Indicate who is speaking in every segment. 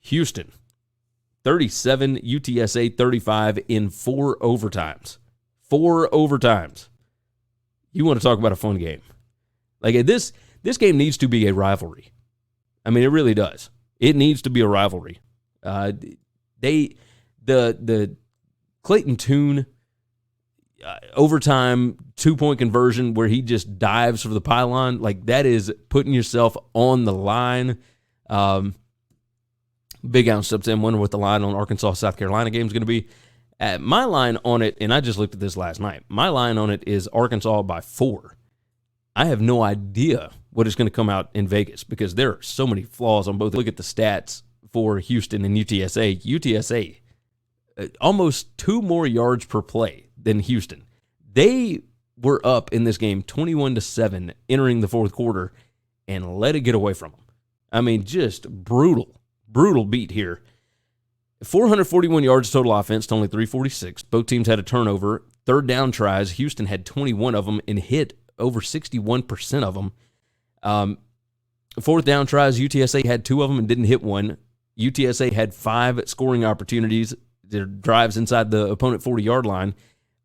Speaker 1: Houston, 37, UTSA 35 in 4 overtimes. 4 overtimes. You want to talk about a fun game. Like this game needs to be a rivalry. I mean, it really does. It needs to be a rivalry. The Clayton Tune overtime 2-point conversion where he just dives for the pylon, like that is putting yourself on the line. Big Al steps in, wonder what the line on Arkansas-South Carolina game is going to be. My line on it, and I just looked at this last night, my line on it is Arkansas by 4. I have no idea what is going to come out in Vegas because there are so many flaws on both. Look at the stats for Houston and UTSA. UTSA, almost 2 more yards per play than Houston. They were up in this game 21-7 entering the fourth quarter and let it get away from them. I mean, just brutal beat here. 441 yards total offense to only 346. Both teams had a turnover. Third down tries, Houston had 21 of them and hit over 61% of them. Fourth down tries, UTSA had 2 of them and didn't hit one. UTSA had 5 scoring opportunities. Their drives inside the opponent 40-yard line.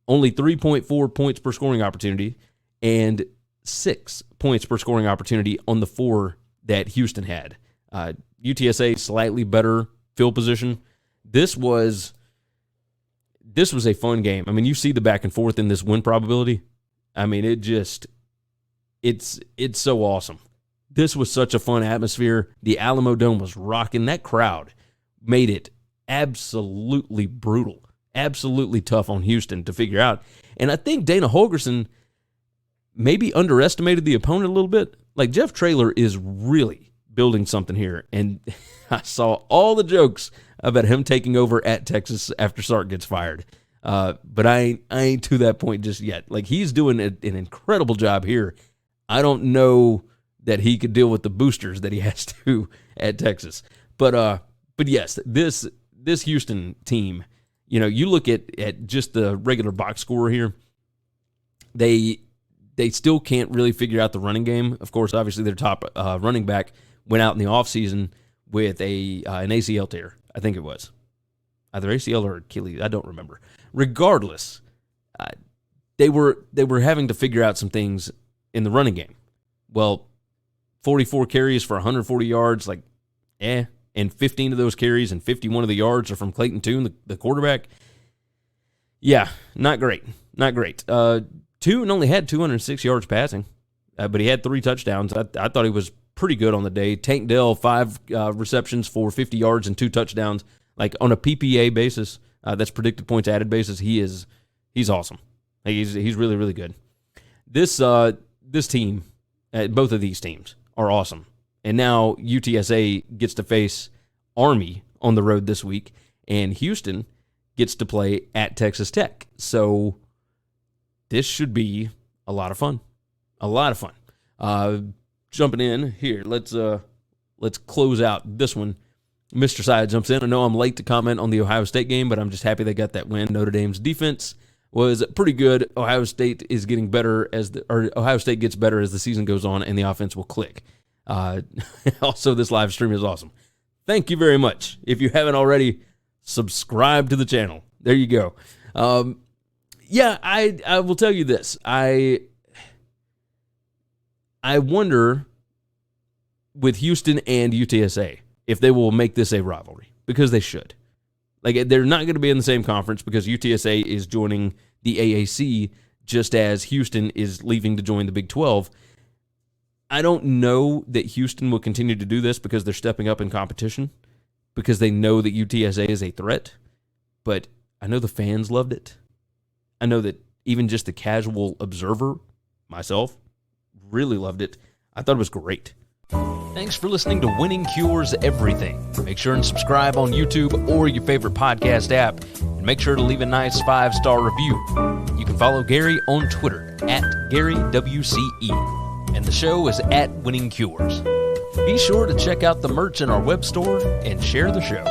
Speaker 1: Only 3.4 points per scoring opportunity and 6 points per scoring opportunity on the 4 that Houston had. UTSA slightly better field position. This was a fun game. I mean, you see the back and forth in this win probability. I mean, it's so awesome. This was such a fun atmosphere. The Alamo Dome was rocking. That crowd made it absolutely brutal, absolutely tough on Houston to figure out. And I think Dana Holgorsen maybe underestimated the opponent a little bit. Like, Jeff Traylor is really building something here. And I saw all the jokes about him taking over at Texas after Sark gets fired. But I ain't to that point just yet. Like, he's doing an incredible job here. I don't know that he could deal with the boosters that he has to at Texas. But yes, this Houston team, you know, you look at just the regular box score here, they still can't really figure out the running game. Of course, obviously their top running back went out in the offseason with an ACL tear, I think it was. Either ACL or Achilles, I don't remember. Regardless, they were having to figure out some things in the running game. Well, 44 carries for 140 yards, and 15 of those carries and 51 of the yards are from Clayton Tune, the quarterback. Yeah, not great. Not great. Tune only had 206 yards passing, but he had 3 touchdowns. I thought he was pretty good on the day. Tank Dell, 5 receptions for 50 yards and 2 touchdowns. Like, on a PPA basis, that's predicted points added basis, he's awesome. He's really, really good. This team, both of these teams are awesome. And now UTSA gets to face Army on the road this week, and Houston gets to play at Texas Tech. So this should be a lot of fun. A lot of fun. Jumping in here, let's close out this one. Mr. Side jumps in. I know I'm late to comment on the Ohio State game, but I'm just happy they got that win. Notre Dame's defense was pretty good. Ohio State is getting better Ohio State gets better as the season goes on, and the offense will click. Also, this live stream is awesome. Thank you very much. If you haven't already, subscribe to the channel. There you go. Yeah, I will tell you this. I wonder with Houston and UTSA if they will make this a rivalry, because they should. Like, they're not going to be in the same conference because UTSA is joining the AAC just as Houston is leaving to join the Big 12. I don't know that Houston will continue to do this because they're stepping up in competition, because they know that UTSA is a threat. But I know the fans loved it. I know that even just the casual observer, myself, really loved it. I thought it was great. Thanks for listening to Winning Cures Everything. Make sure and subscribe on YouTube or your favorite podcast app, and make sure to leave a nice 5-star review. You can follow Gary on Twitter @GaryWCE, and the show is @Winning Cures. Be sure to check out the merch in our web store and share the show.